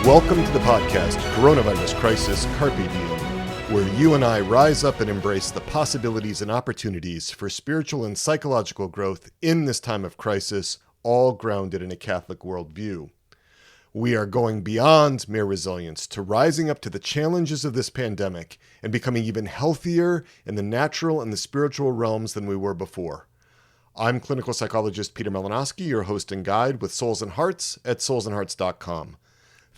Welcome to the podcast, Coronavirus Crisis Carpe Diem, where you and I rise up and embrace the possibilities and opportunities for spiritual and psychological growth in this time of crisis, all grounded in a Catholic worldview. We are going beyond mere resilience to rising up to the challenges of this pandemic and becoming even healthier in the natural and the spiritual realms than we were before. I'm clinical psychologist Peter Malinowski, your host and guide with Souls and Hearts at soulsandhearts.com.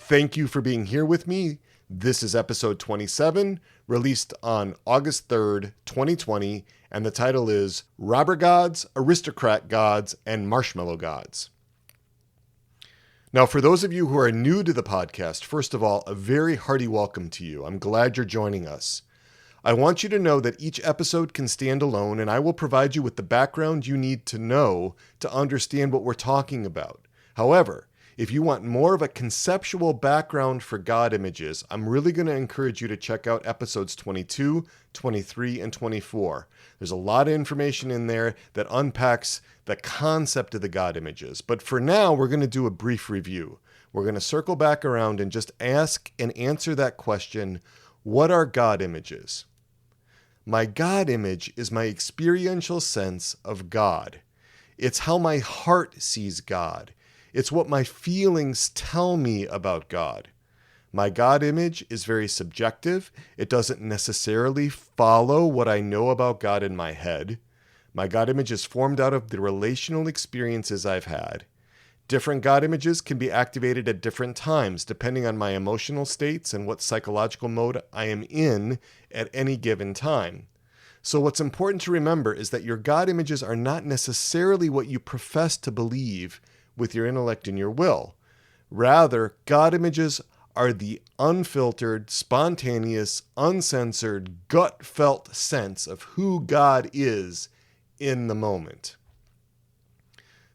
Thank you for being here with me. This is episode 27, released on August 3rd, 2020, and the title is Robber Gods, Aristocrat Gods, and Marshmallow Gods. Now, for those of you who are new to the podcast, first of all, a very hearty welcome to you. I'm glad you're joining us. I want you to know that each episode can stand alone, and I will provide you with the background you need to know to understand what we're talking about. However, if you want more of a conceptual background for God images, I'm really going to encourage you to check out episodes 22, 23, and 24. There's a lot of information in there that unpacks the concept of the God images. But for now, we're going to do a brief review. We're going to circle back around and just ask and answer that question, what are God images? My God image is my experiential sense of God. It's how my heart sees God. It's what my feelings tell me about God. My God image is very subjective. It doesn't necessarily follow what I know about God in my head. My God image is formed out of the relational experiences I've had. Different God images can be activated at different times, depending on my emotional states and what psychological mode I am in at any given time. So what's important to remember is that your God images are not necessarily what you profess to believe with your intellect and your will. Rather, God images are the unfiltered, spontaneous, uncensored, gut-felt sense of who God is in the moment.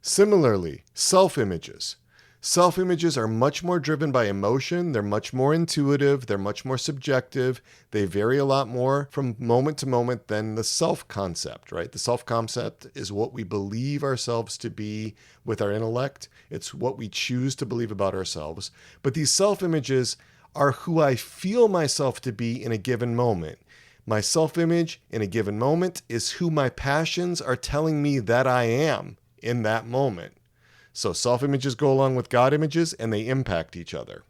Similarly, self-images. Self-images are much more driven by emotion, they're much more intuitive, they're much more subjective, they vary a lot more from moment to moment than the self-concept, right? The self-concept is what we believe ourselves to be with our intellect. It's what we choose to believe about ourselves. But these self-images are who I feel myself to be in a given moment. My self-image in a given moment is who my passions are telling me that I am in that moment. So self-images go along with God images and they impact each other.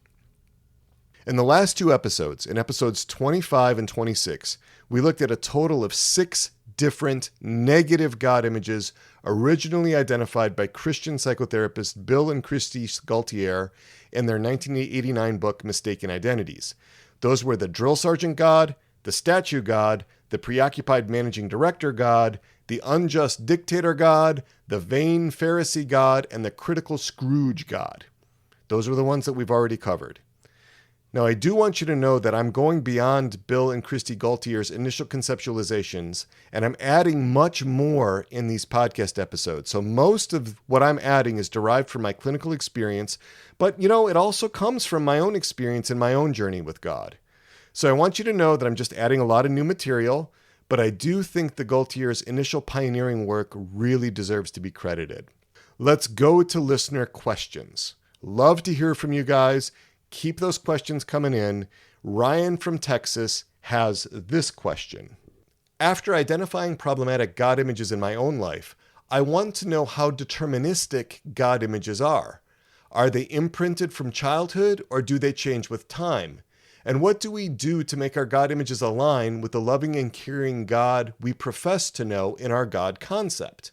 In the last two episodes, in episodes 25 and 26, we looked at a total of 6 different negative God images originally identified by Christian psychotherapists Bill and Christy Gaultier in their 1989 book, Mistaken Identities. Those were the drill sergeant God, the statue God, the preoccupied managing director God, the unjust dictator God, the vain Pharisee God, and the critical Scrooge God. Those are the ones that we've already covered. Now, I do want you to know that I'm going beyond Bill and Christy Gaultier's initial conceptualizations, and I'm adding much more in these podcast episodes. So most of what I'm adding is derived from my clinical experience, but, it also comes from my own experience and my own journey with God. So I want you to know that I'm just adding a lot of new material, but I do think the Gaultier's initial pioneering work really deserves to be credited. Let's go to listener questions. Love to hear from you guys. Keep those questions coming in. Ryan from Texas has this question. After identifying problematic God images in my own life, I want to know how deterministic God images are. Are they imprinted from childhood or do they change with time? And what do we do to make our God images align with the loving and caring God we profess to know in our God concept?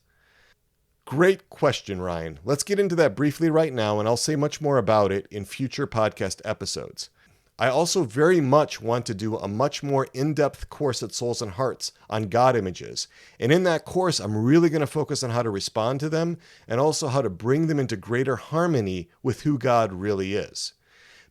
Great question, Ryan. Let's get into that briefly right now, and I'll say much more about it in future podcast episodes. I also very much want to do a much more in-depth course at Souls and Hearts on God images. And in that course, I'm really going to focus on how to respond to them and also how to bring them into greater harmony with who God really is.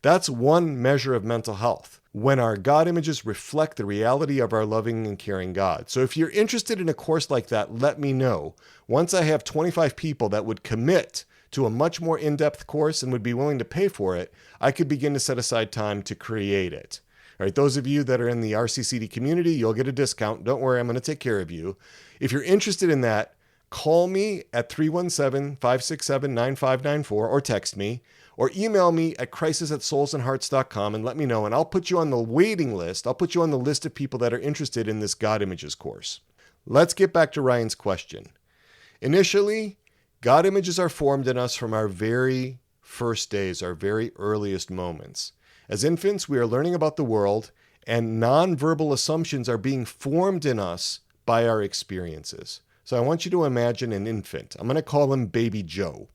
That's one measure of mental health, when our God images reflect the reality of our loving and caring God. So if you're interested in a course like that, let me know. Once I have 25 people that would commit to a much more in-depth course and would be willing to pay for it, I could begin to set aside time to create it. All right, those of you that are in the RCCD community, you'll get a discount. Don't worry, I'm going to take care of you. If you're interested in that, call me at 317-567-9594 or text me. or email me at crisis@soulsandhearts.com and let me know, and I'll put you on the waiting list. I'll put you on the list of people that are interested in this God Images course. Let's get back to Ryan's question. Initially, God images are formed in us from our very first days, our very earliest moments. As infants, we are learning about the world, and nonverbal assumptions are being formed in us by our experiences. So I want you to imagine an infant. I'm going to call him Baby Joe.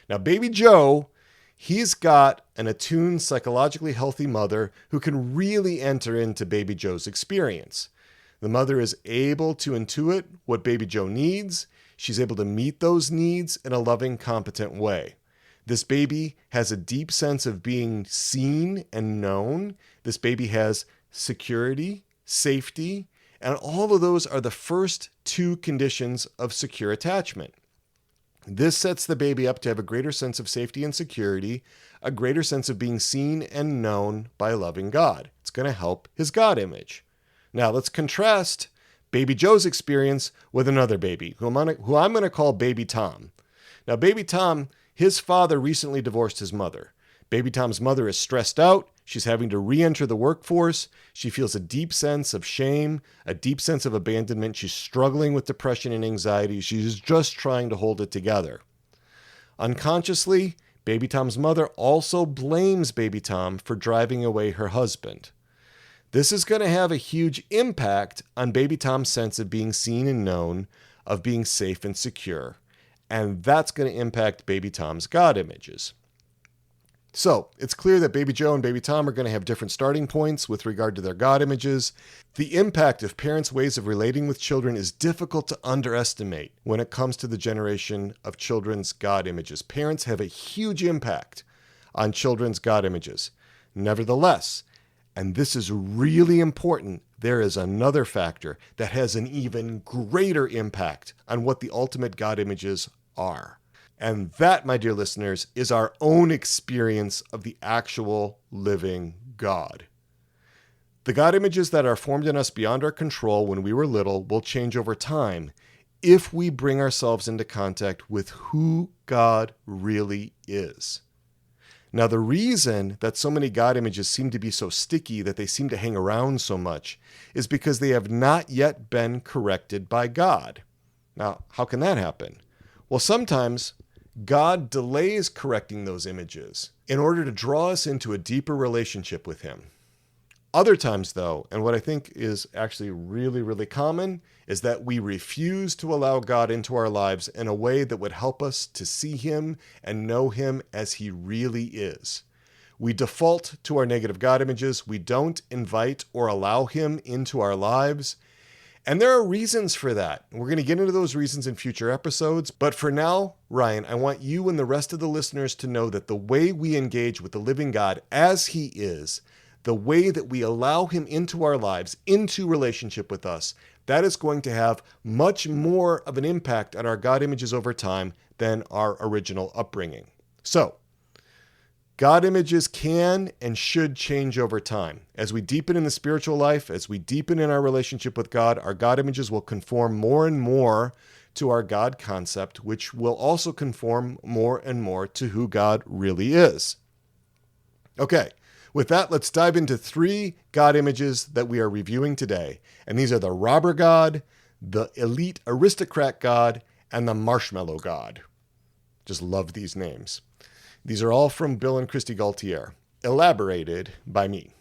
Now, Baby Joe, he's got an attuned, psychologically healthy mother who can really enter into Baby Joe's experience. The mother is able to intuit what Baby Joe needs. She's able to meet those needs in a loving, competent way. This baby has a deep sense of being seen and known. This baby has security, safety, and all of those are the first two conditions of secure attachment. This sets the baby up to have a greater sense of safety and security, a greater sense of being seen and known by a loving God. It's going to help his God image. Now let's contrast Baby Joe's experience with another baby, who I'm going to call Baby Tom. Now, Baby Tom, his father recently divorced his mother. Baby Tom's mother is stressed out. She's having to re-enter the workforce. She feels a deep sense of shame, a deep sense of abandonment. She's struggling with depression and anxiety. She's just trying to hold it together. Unconsciously, Baby Tom's mother also blames Baby Tom for driving away her husband. This is going to have a huge impact on Baby Tom's sense of being seen and known, of being safe and secure. And that's going to impact Baby Tom's God images. So it's clear that Baby Joe and Baby Tom are going to have different starting points with regard to their God images. The impact of parents' ways of relating with children is difficult to underestimate when it comes to the generation of children's God images. Parents have a huge impact on children's God images. Nevertheless, and this is really important, there is another factor that has an even greater impact on what the ultimate God images are. And that, my dear listeners, is our own experience of the actual living God. The God images that are formed in us beyond our control when we were little will change over time if we bring ourselves into contact with who God really is. Now, the reason that so many God images seem to be so sticky, that they seem to hang around so much, is because they have not yet been corrected by God. Now, how can that happen? Well, sometimes God delays correcting those images in order to draw us into a deeper relationship with Him. Other times, though, and what I think is actually really, really common, is that we refuse to allow God into our lives in a way that would help us to see Him and know Him as He really is. We default to our negative God images. We don't invite or allow Him into our lives. And there are reasons for that. We're going to get into those reasons in future episodes. But for now, Ryan, I want you and the rest of the listeners to know that the way we engage with the living God as He is, the way that we allow Him into our lives, into relationship with us, that is going to have much more of an impact on our God images over time than our original upbringing. So, God images can and should change over time. As we deepen in the spiritual life, as we deepen in our relationship with God, our God images will conform more and more to our God concept, which will also conform more and more to who God really is. Okay, with that, let's dive into 3 God images that we are reviewing today. And these are the Robber God, the Elite Aristocrat God, and the Marshmallow God. Just love these names. These are all from Bill and Christy Gaultier, elaborated by me.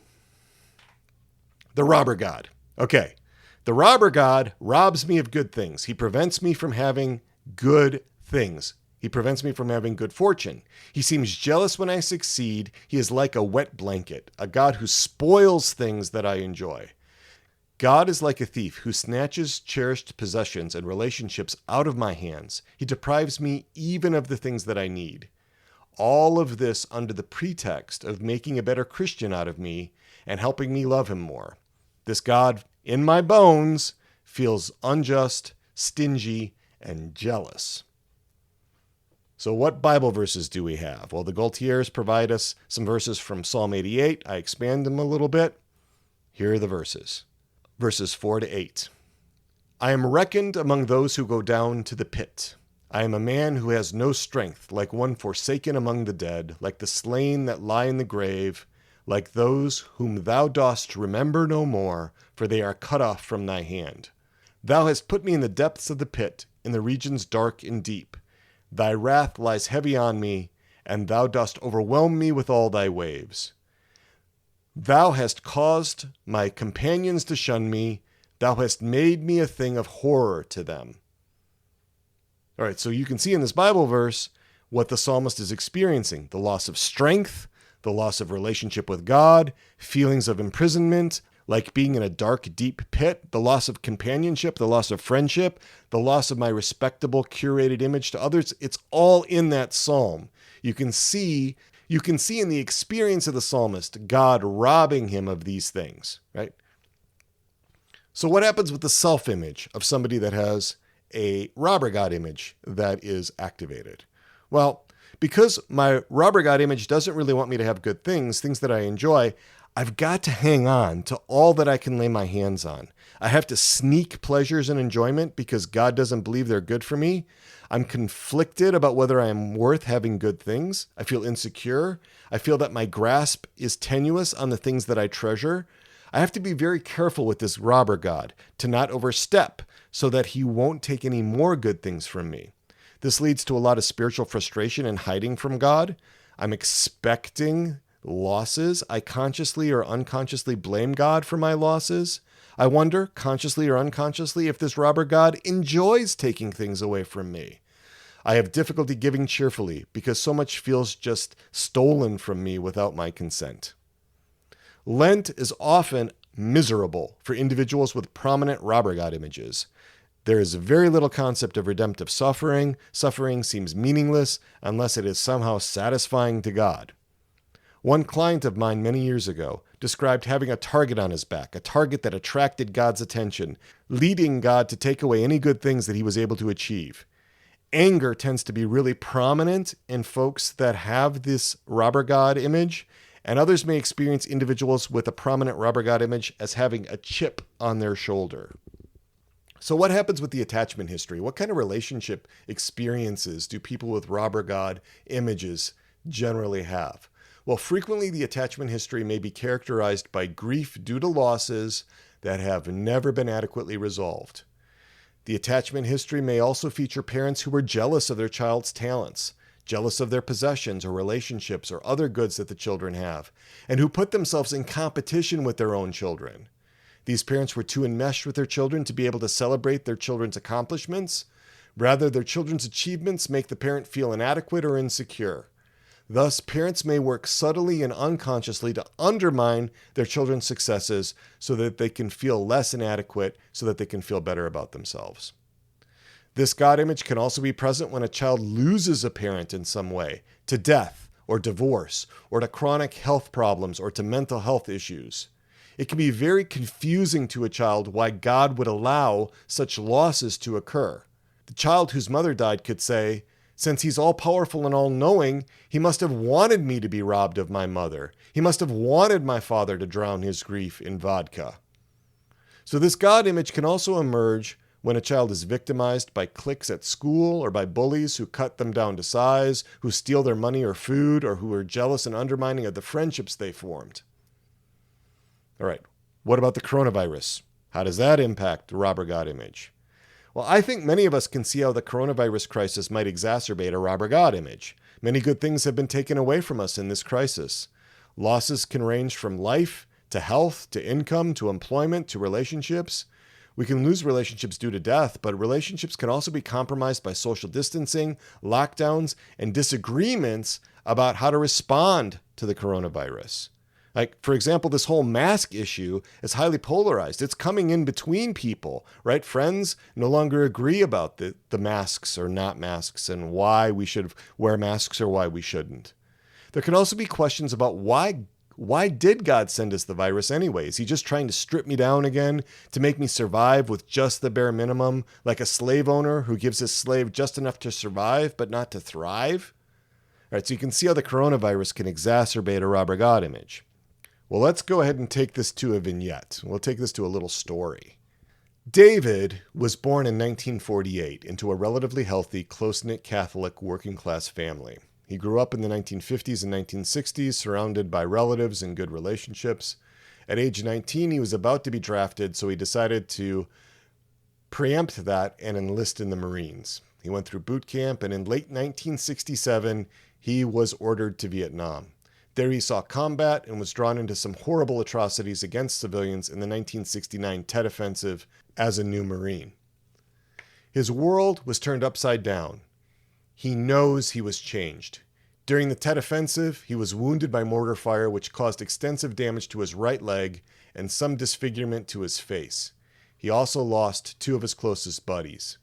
The Robber God. Okay, the Robber God robs me of good things. He prevents me from having good things. He prevents me from having good fortune. He seems jealous when I succeed. He is like a wet blanket, a God who spoils things that I enjoy. God is like a thief who snatches cherished possessions and relationships out of my hands. He deprives me even of the things that I need. All of this under the pretext of making a better Christian out of me and helping me love Him more. This God, in my bones, feels unjust, stingy, and jealous. So what Bible verses do we have? Well, the Gaultiers provide us some verses from Psalm 88. I expand them a little bit. Here are the verses. Verses 4 to 8. I am reckoned among those who go down to the pit. I am a man who has no strength, like one forsaken among the dead, like the slain that lie in the grave, like those whom thou dost remember no more, for they are cut off from thy hand. Thou hast put me in the depths of the pit, in the regions dark and deep. Thy wrath lies heavy on me, and thou dost overwhelm me with all thy waves. Thou hast caused my companions to shun me. Thou hast made me a thing of horror to them. All right, so you can see in this Bible verse what the psalmist is experiencing: the loss of strength, the loss of relationship with God, feelings of imprisonment, like being in a dark, deep pit, the loss of companionship, the loss of friendship, the loss of my respectable, curated image to others. It's all in that psalm. You can see in the experience of the psalmist, God robbing him of these things, right? So what happens with the self-image of somebody that has a robber God image that is activated? Well, because my robber God image doesn't really want me to have good things that I enjoy, I've got to hang on to all that I can lay my hands on. I have to sneak pleasures and enjoyment because God doesn't believe they're good for me. I'm conflicted about whether I am worth having good things. I feel insecure. I feel that my grasp is tenuous on the things that I treasure. I have to be very careful with this robber God to not overstep so that he won't take any more good things from me. This leads to a lot of spiritual frustration and hiding from God. I'm expecting losses. I consciously or unconsciously blame God for my losses. I wonder, consciously or unconsciously, if this robber God enjoys taking things away from me. I have difficulty giving cheerfully because so much feels just stolen from me without my consent. Lent is often miserable for individuals with prominent robber God images. There is very little concept of redemptive suffering. Suffering seems meaningless unless it is somehow satisfying to God. One client of mine many years ago described having a target on his back, a target that attracted God's attention, leading God to take away any good things that he was able to achieve. Anger tends to be really prominent in folks that have this robber God image, and others may experience individuals with a prominent robber God image as having a chip on their shoulder. So what happens with the attachment history? What kind of relationship experiences do people with robber God images generally have? Well, frequently the attachment history may be characterized by grief due to losses that have never been adequately resolved. The attachment history may also feature parents who were jealous of their child's talents, jealous of their possessions or relationships or other goods that the children have, and who put themselves in competition with their own children. These parents were too enmeshed with their children to be able to celebrate their children's accomplishments. Rather, their children's achievements make the parent feel inadequate or insecure. Thus, parents may work subtly and unconsciously to undermine their children's successes so that they can feel less inadequate, so that they can feel better about themselves. This God image can also be present when a child loses a parent in some way, to death or divorce, or to chronic health problems or to mental health issues. It can be very confusing to a child why God would allow such losses to occur. The child whose mother died could say, "Since he's all-powerful and all-knowing, he must have wanted me to be robbed of my mother. He must have wanted my father to drown his grief in vodka." So this God image can also emerge when a child is victimized by cliques at school or by bullies who cut them down to size, who steal their money or food, or who are jealous and undermining of the friendships they formed. All right, what about the coronavirus? How does that impact the robber God image? Well, I think many of us can see how the coronavirus crisis might exacerbate a robber God image. Many good things have been taken away from us in this crisis. Losses can range from life to health to income to employment to relationships. We can lose relationships due to death, but relationships can also be compromised by social distancing, lockdowns, and disagreements about how to respond to the coronavirus. Like, for example, this whole mask issue is highly polarized. It's coming in between people, right? Friends no longer agree about the masks or not masks and why we should wear masks or why we shouldn't. There can also be questions about why did God send us the virus anyway? Is he just trying to strip me down again to make me survive with just the bare minimum, like a slave owner who gives his slave just enough to survive but not to thrive? All right, so you can see how the coronavirus can exacerbate a robber God image. Well, let's go ahead and take this to a vignette. We'll take this to a little story. David was born in 1948 into a relatively healthy, close-knit Catholic working-class family. He grew up in the 1950s and 1960s, surrounded by relatives and good relationships. At age 19, he was about to be drafted, so he decided to preempt that and enlist in the Marines. He went through boot camp, and in late 1967, he was ordered to Vietnam. There he saw combat and was drawn into some horrible atrocities against civilians in the 1969 Tet Offensive as a new Marine. His world was turned upside down. He knows he was changed. During the Tet Offensive, he was wounded by mortar fire, which caused extensive damage to his right leg and some disfigurement to his face. He also lost 2 of his closest buddies.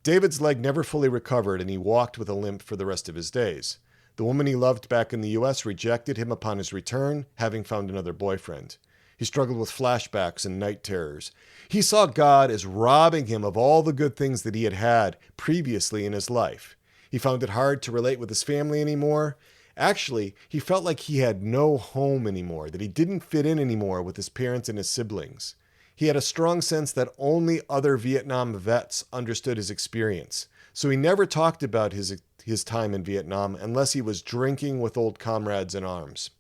David's leg never fully recovered, and he walked with a limp for the rest of his days. The woman he loved back in the U.S. rejected him upon his return, having found another boyfriend. He struggled with flashbacks and night terrors. He saw God as robbing him of all the good things that he had had previously in his life. He found it hard to relate with his family anymore. Actually, he felt like he had no home anymore, that he didn't fit in anymore with his parents and his siblings. He had a strong sense that only other Vietnam vets understood his experience, so he never talked about his time in Vietnam unless he was drinking with old comrades in arms.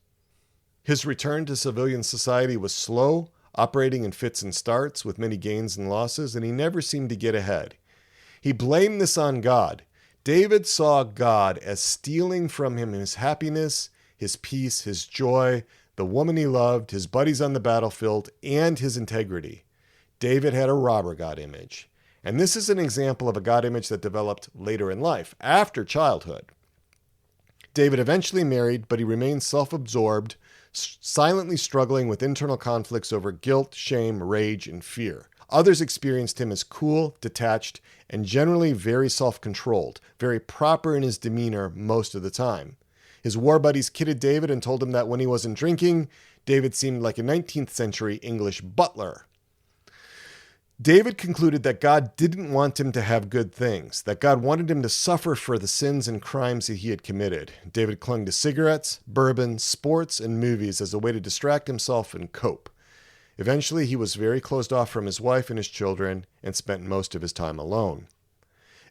His return to civilian society was slow, operating in fits and starts with many gains and losses, and he never seemed to get ahead. He blamed this on God. David saw God as stealing from him his happiness, his peace, his joy, the woman he loved, his buddies on the battlefield, and his integrity. David had a robber God image. And this is an example of a God image that developed later in life, after childhood. David eventually married, but he remained self-absorbed, silently struggling with internal conflicts over guilt, shame, rage, and fear. Others experienced him as cool, detached, and generally very self-controlled, very proper in his demeanor most of the time. His war buddies kidded David and told him that when he wasn't drinking, David seemed like a 19th century English butler. David concluded that God didn't want him to have good things, that God wanted him to suffer for the sins and crimes that he had committed. David clung to cigarettes, bourbon, sports, and movies as a way to distract himself and cope. Eventually, he was very closed off from his wife and his children and spent most of his time alone.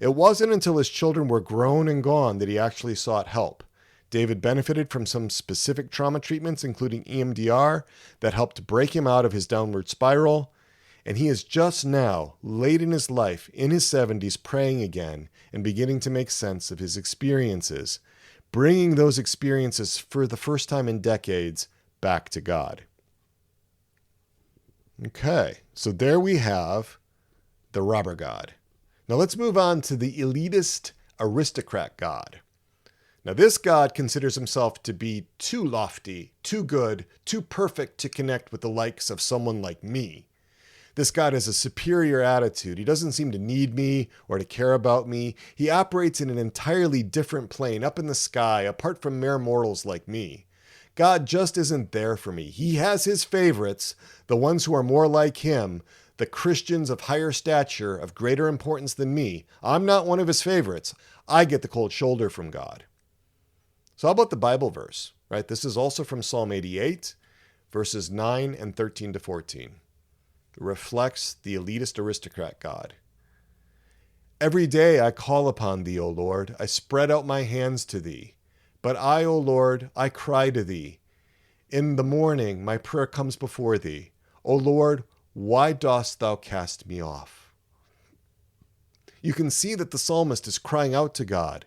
It wasn't until his children were grown and gone that he actually sought help. David benefited from some specific trauma treatments, including EMDR, that helped break him out of his downward spiral. And he is just now, late in his life, in his 70s, praying again and beginning to make sense of his experiences, bringing those experiences for the first time in decades back to God. Okay, so there we have the robber God. Now let's move on to the elitist aristocrat God. Now this God considers himself to be too lofty, too good, too perfect to connect with the likes of someone like me. This God has a superior attitude. He doesn't seem to need me or to care about me. He operates in an entirely different plane, up in the sky, apart from mere mortals like me. God just isn't there for me. He has his favorites, the ones who are more like him, the Christians of higher stature, of greater importance than me. I'm not one of his favorites. I get the cold shoulder from God. So how about the Bible verse, right? This is also from Psalm 88, verses 9 and 13 to 14. It reflects the elitist aristocrat God. Every day I call upon thee, O Lord. I spread out my hands to thee. But I, O Lord, I cry to thee. In the morning my prayer comes before thee. O Lord, why dost thou cast me off? You can see that the psalmist is crying out to God,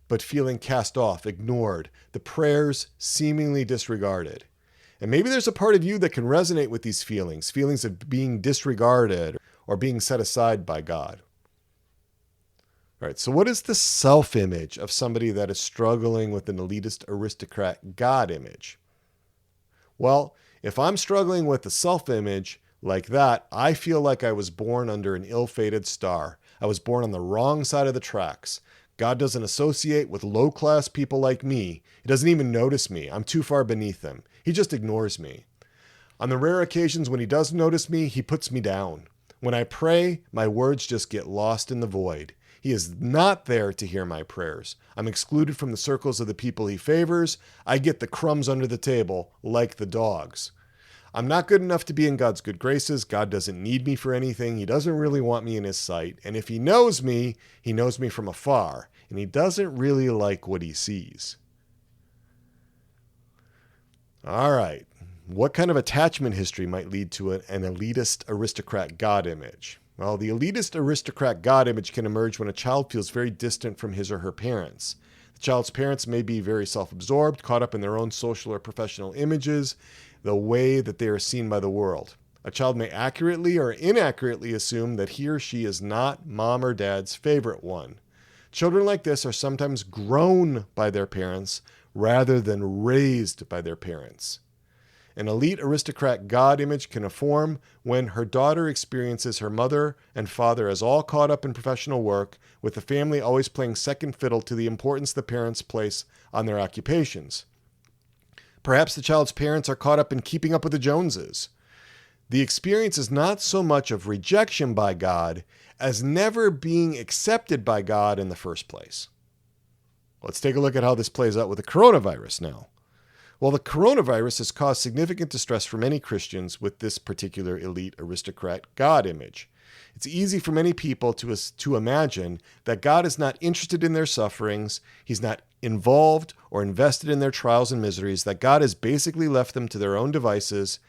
but feeling cast off, ignored, the prayers seemingly disregarded. And maybe there's a part of you that can resonate with these feelings, feelings of being disregarded or being set aside by God. All right, so what is the self-image of somebody that is struggling with an elitist aristocrat God image? Well, if I'm struggling with a self-image like that, I feel like I was born under an ill-fated star. I was born on the wrong side of the tracks. God doesn't associate with low-class people like me. He doesn't even notice me. I'm too far beneath him. He just ignores me. On the rare occasions when he does notice me, he puts me down. When I pray, my words just get lost in the void. He is not there to hear my prayers. I'm excluded from the circles of the people he favors. I get the crumbs under the table like the dogs. I'm not good enough to be in God's good graces. God doesn't need me for anything. He doesn't really want me in his sight. And if he knows me from afar. And he doesn't really like what he sees. All right. What kind of attachment history might lead to an elitist aristocrat God image? Well, the elitist aristocrat God image can emerge when a child feels very distant from his or her parents. The child's parents may be very self-absorbed, caught up in their own social or professional images, the way that they are seen by the world. A child may accurately or inaccurately assume that he or she is not mom or dad's favorite one. Children like this are sometimes grown by their parents rather than raised by their parents. An elite aristocrat God image can form when her daughter experiences her mother and father as all caught up in professional work, with the family always playing second fiddle to the importance the parents place on their occupations. Perhaps the child's parents are caught up in keeping up with the Joneses. The experience is not so much of rejection by God as never being accepted by God in the first place. Let's take a look at how this plays out with the coronavirus now. Well, the coronavirus has caused significant distress for many Christians with this particular elite aristocrat God image. It's easy for many people to imagine that God is not interested in their sufferings, he's not involved or invested in their trials and miseries, that God has basically left them to their own devices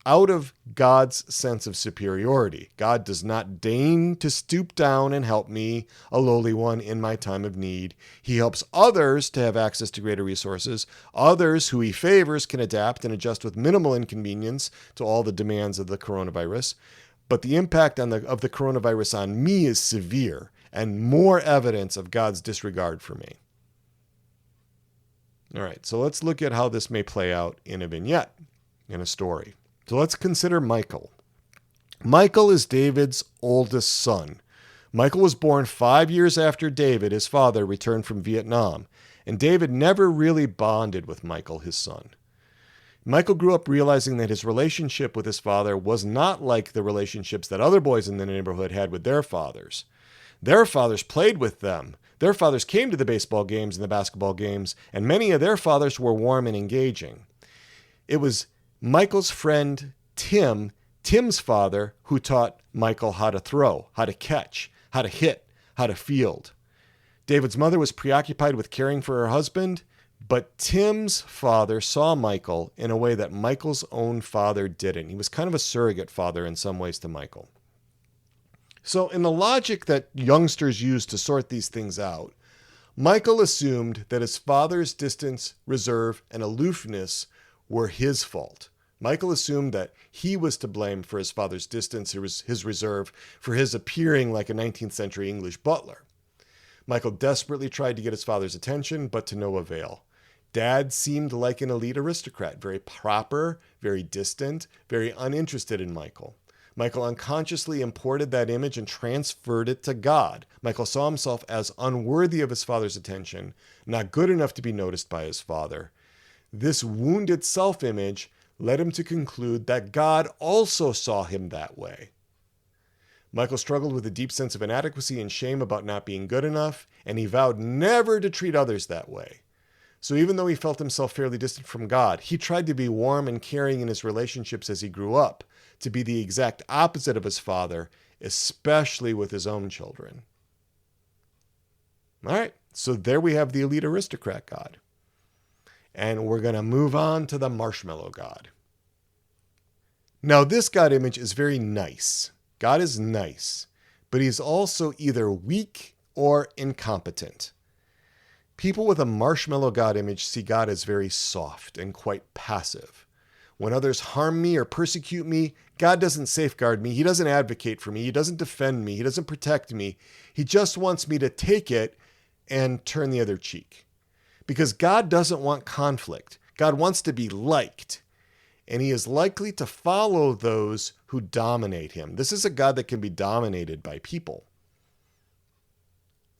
out of God's sense of superiority. God does not deign to stoop down and help me, a lowly one, in my time of need. He helps others to have access to greater resources. Others who he favors can adapt and adjust with minimal inconvenience to all the demands of the coronavirus. But the impact of the coronavirus on me is severe and more evidence of God's disregard for me. All right, so let's look at how this may play out in a vignette, in a story. So let's consider Michael. Michael is David's oldest son. Michael was born 5 years after David, his father, returned from Vietnam, and David never really bonded with Michael, his son. Michael grew up realizing that his relationship with his father was not like the relationships that other boys in the neighborhood had with their fathers. Their fathers played with them. Their fathers came to the baseball games and the basketball games, and many of their fathers were warm and engaging. It was Michael's friend Tim's father, who taught Michael how to throw, how to catch, how to hit, how to field. David's mother was preoccupied with caring for her husband, but Tim's father saw Michael in a way that Michael's own father didn't. He was kind of a surrogate father in some ways to Michael. So in the logic that youngsters use to sort these things out, Michael assumed that his father's distance, reserve, and aloofness were his fault. Michael assumed that he was to blame for his father's distance, his reserve, for his appearing like a 19th century English butler. Michael desperately tried to get his father's attention, but to no avail. Dad seemed like an elite aristocrat, very proper, very distant, very uninterested in Michael. Michael unconsciously imported that image and transferred it to God. Michael saw himself as unworthy of his father's attention, not good enough to be noticed by his father. This wounded self-image led him to conclude that God also saw him that way. Michael struggled with a deep sense of inadequacy and shame about not being good enough, and he vowed never to treat others that way. So even though he felt himself fairly distant from God, he tried to be warm and caring in his relationships as he grew up, to be the exact opposite of his father, especially with his own children. All right, so there we have the elite aristocrat God. And we're going to move on to the Marshmallow God. Now, this God image is very nice. God is nice, but he's also either weak or incompetent. People with a Marshmallow God image see God as very soft and quite passive. When others harm me or persecute me, God doesn't safeguard me. He doesn't advocate for me. He doesn't defend me. He doesn't protect me. He just wants me to take it and turn the other cheek. Because God doesn't want conflict. God wants to be liked. And he is likely to follow those who dominate him. This is a God that can be dominated by people.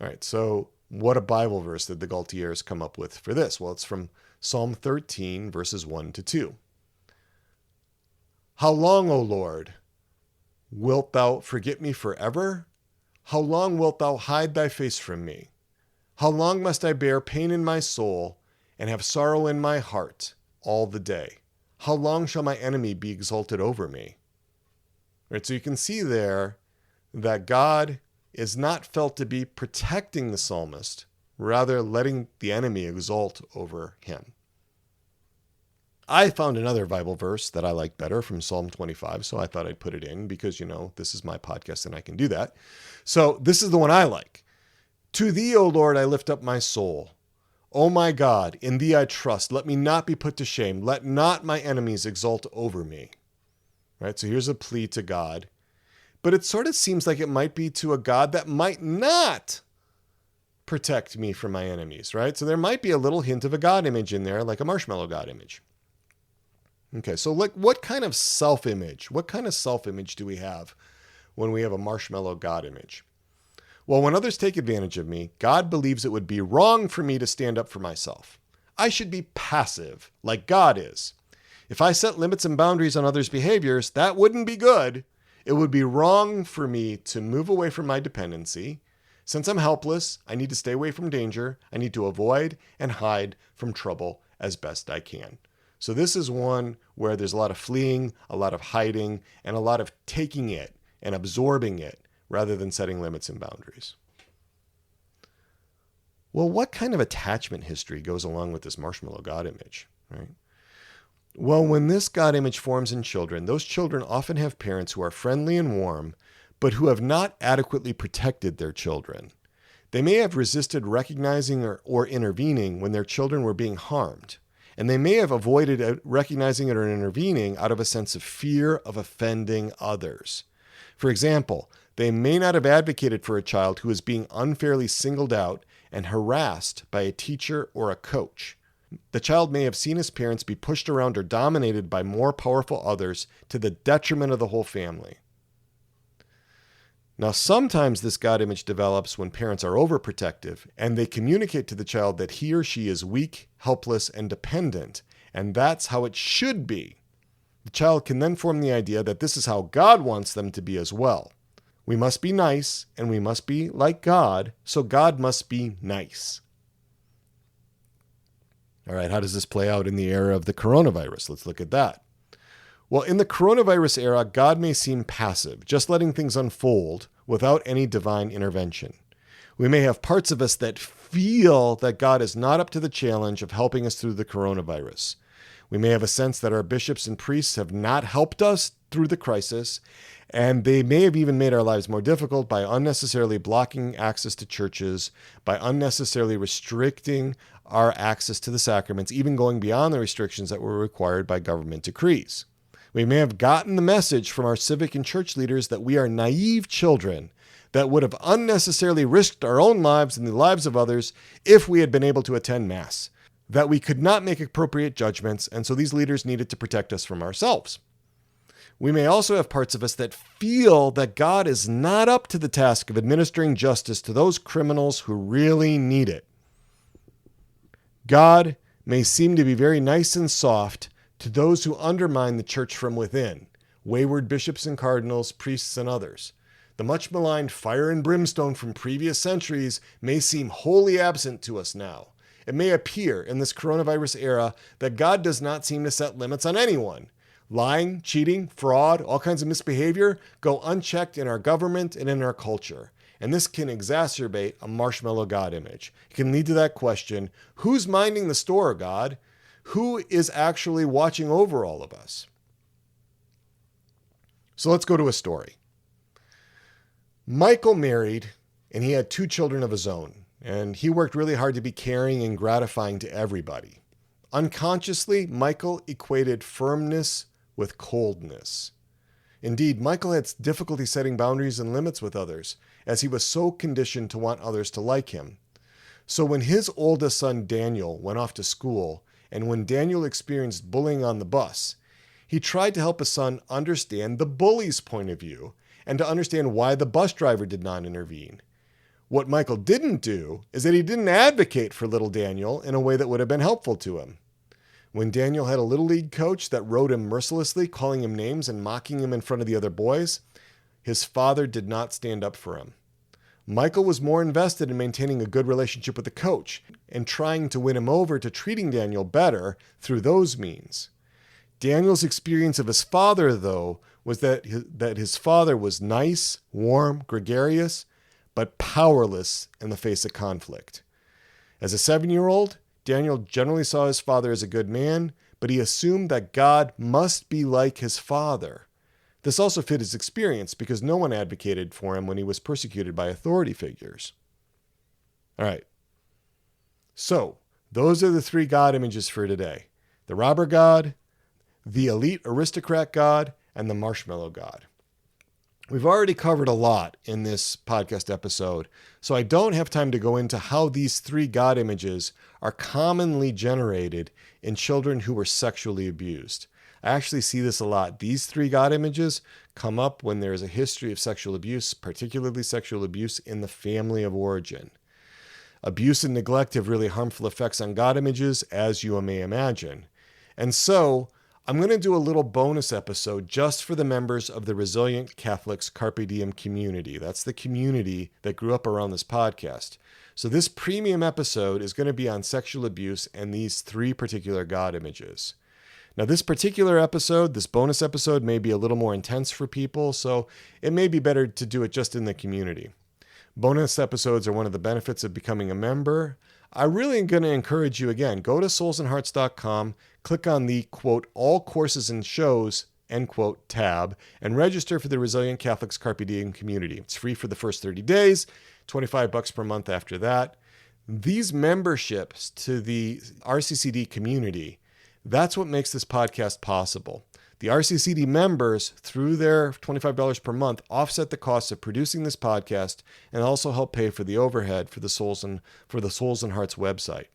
All right, so what a Bible verse did the Gaultiers come up with for this? Well, it's from Psalm 13, verses 1 to 2. How long, O Lord, wilt thou forget me forever? How long wilt thou hide thy face from me? How long must I bear pain in my soul and have sorrow in my heart all the day? How long shall my enemy be exalted over me? Right, so you can see there that God is not felt to be protecting the psalmist, rather letting the enemy exalt over him. I found another Bible verse that I like better from Psalm 25, so I thought I'd put it in because, this is my podcast and I can do that. So this is the one I like. To thee, O Lord, I lift up my soul. O my God, in thee I trust. Let me not be put to shame. Let not my enemies exult over me. Right? So here's a plea to God. But it sort of seems like it might be to a God that might not protect me from my enemies, right? So there might be a little hint of a God image in there, like a Marshmallow God image. Okay, so what kind of self-image? What kind of self-image do we have when we have a Marshmallow God image? Well, when others take advantage of me, God believes it would be wrong for me to stand up for myself. I should be passive, like God is. If I set limits and boundaries on others' behaviors, that wouldn't be good. It would be wrong for me to move away from my dependency. Since I'm helpless, I need to stay away from danger. I need to avoid and hide from trouble as best I can. So this is one where there's a lot of fleeing, a lot of hiding, and a lot of taking it and absorbing it rather than setting limits and boundaries. Well, what kind of attachment history goes along with this Marshmallow God image, right? Well, when this God image forms in children, those children often have parents who are friendly and warm, but who have not adequately protected their children. They may have resisted recognizing or intervening when their children were being harmed, and they may have avoided recognizing it or intervening out of a sense of fear of offending others. For example, they may not have advocated for a child who is being unfairly singled out and harassed by a teacher or a coach. The child may have seen his parents be pushed around or dominated by more powerful others to the detriment of the whole family. Now, sometimes this God image develops when parents are overprotective and they communicate to the child that he or she is weak, helpless, and dependent, and that's how it should be. The child can then form the idea that this is how God wants them to be as well. We must be nice, and we must be like God, so God must be nice. All right, how does this play out in the era of the coronavirus? Let's look at that. Well, in the coronavirus era, God may seem passive, just letting things unfold without any divine intervention. We may have parts of us that feel that God is not up to the challenge of helping us through the coronavirus. We may have a sense that our bishops and priests have not helped us through the crisis, and they may have even made our lives more difficult by unnecessarily blocking access to churches, by unnecessarily restricting our access to the sacraments, even going beyond the restrictions that were required by government decrees. We may have gotten the message from our civic and church leaders that we are naive children that would have unnecessarily risked our own lives and the lives of others if we had been able to attend Mass, that we could not make appropriate judgments, and so these leaders needed to protect us from ourselves. We may also have parts of us that feel that God is not up to the task of administering justice to those criminals who really need it. God may seem to be very nice and soft to those who undermine the church from within, wayward bishops and cardinals, priests and others. The much maligned fire and brimstone from previous centuries may seem wholly absent to us now. It may appear in this coronavirus era that God does not seem to set limits on anyone. Lying, cheating, fraud, all kinds of misbehavior go unchecked in our government and in our culture. And this can exacerbate a Marshmallow God image. It can lead to that question, who's minding the store, God? Who is actually watching over all of us? So let's go to a story. Michael married, and he had 2 children of his own, and he worked really hard to be caring and gratifying to everybody. Unconsciously, Michael equated firmness with coldness. Indeed, Michael had difficulty setting boundaries and limits with others, as he was so conditioned to want others to like him. So when his oldest son Daniel went off to school, and when Daniel experienced bullying on the bus, he tried to help his son understand the bully's point of view and to understand why the bus driver did not intervene. What Michael didn't do is that he didn't advocate for little Daniel in a way that would have been helpful to him. When Daniel had a Little League coach that rode him mercilessly, calling him names and mocking him in front of the other boys, his father did not stand up for him. Michael was more invested in maintaining a good relationship with the coach and trying to win him over to treating Daniel better through those means. Daniel's experience of his father, though, was that his father was nice, warm, gregarious, but powerless in the face of conflict. As a 7-year-old, Daniel generally saw his father as a good man, but he assumed that God must be like his father. This also fit his experience because no one advocated for him when he was persecuted by authority figures. All right. So, those are the 3 God images for today. The Robber God, the Elite Aristocrat God, and the Marshmallow God. We've already covered a lot in this podcast episode, so I don't have time to go into how these 3 God images are commonly generated in children who were sexually abused. I actually see this a lot. These 3 God images come up when there is a history of sexual abuse, particularly sexual abuse in the family of origin. Abuse and neglect have really harmful effects on God images, as you may imagine. And so, I'm going to do a little bonus episode just for the members of the Resilient Catholics Carpe Diem community. That's the community that grew up around this podcast. So this premium episode is going to be on sexual abuse and these 3 particular God images. Now, this particular episode, this bonus episode, may be a little more intense for people, so it may be better to do it just in the community. Bonus episodes are one of the benefits of becoming a member. I really am going to encourage you, again, go to soulsandhearts.com, click on the, quote, all courses and shows, end quote, tab, and register for the Resilient Catholics Carpe Diem community. It's free for the first 30 days, $25 per month after that. These memberships to the RCCD community, that's what makes this podcast possible. The RCCD members, through their $25 per month, offset the costs of producing this podcast and also help pay for the overhead for the Souls and Hearts website.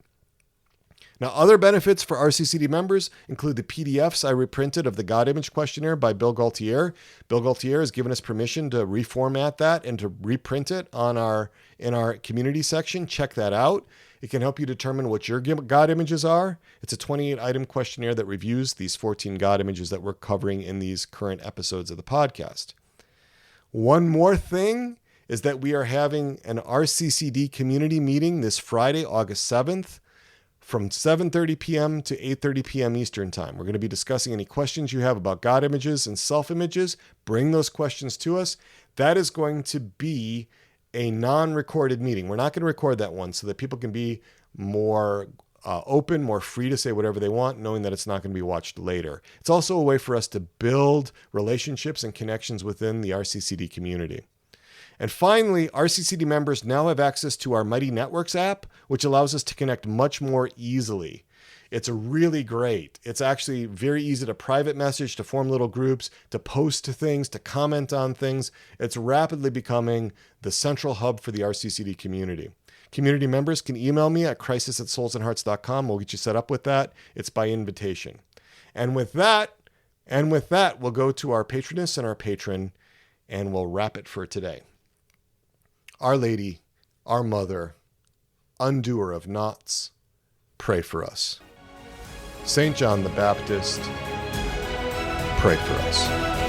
Now, other benefits for RCCD members include the PDFs I reprinted of the God Image Questionnaire by Bill Gaultier. Bill Gaultier has given us permission to reformat that and to reprint it in our community section. Check that out. It can help you determine what your God images are. It's a 28-item questionnaire that reviews these 14 God images that we're covering in these current episodes of the podcast. One more thing is that we are having an RCCD community meeting this Friday, August 7th, from 7:30 p.m. to 8:30 p.m. Eastern Time. We're going to be discussing any questions you have about God images and self-images. Bring those questions to us. That is going to be a non-recorded meeting. We're not going to record that one so that people can be more open, more free to say whatever they want, knowing that it's not going to be watched later. It's also a way for us to build relationships and connections within the RCCD community. And finally, RCCD members now have access to our Mighty Networks app, which allows us to connect much more easily. It's really great. It's actually very easy to private message, to form little groups, to post things, to comment on things. It's rapidly becoming the central hub for the RCCD community. Community members can email me at crisis@soulsandhearts.com. We'll get you set up with that. It's by invitation. And with that, we'll go to our patroness and our patron, and we'll wrap it for today. Our Lady, our Mother, undoer of knots, pray for us. St. John the Baptist, pray for us.